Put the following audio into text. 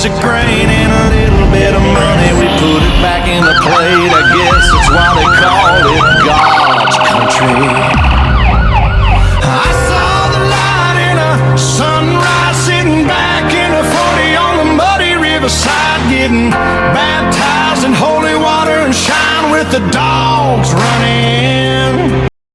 grains of grain and a little bit of money. We put it back in the plate. I guess that's why they call it God's country. I saw the light in a sunrise, sitting back in a 40 on the muddy riverside, getting baptized in holy water and shine with the dogs running.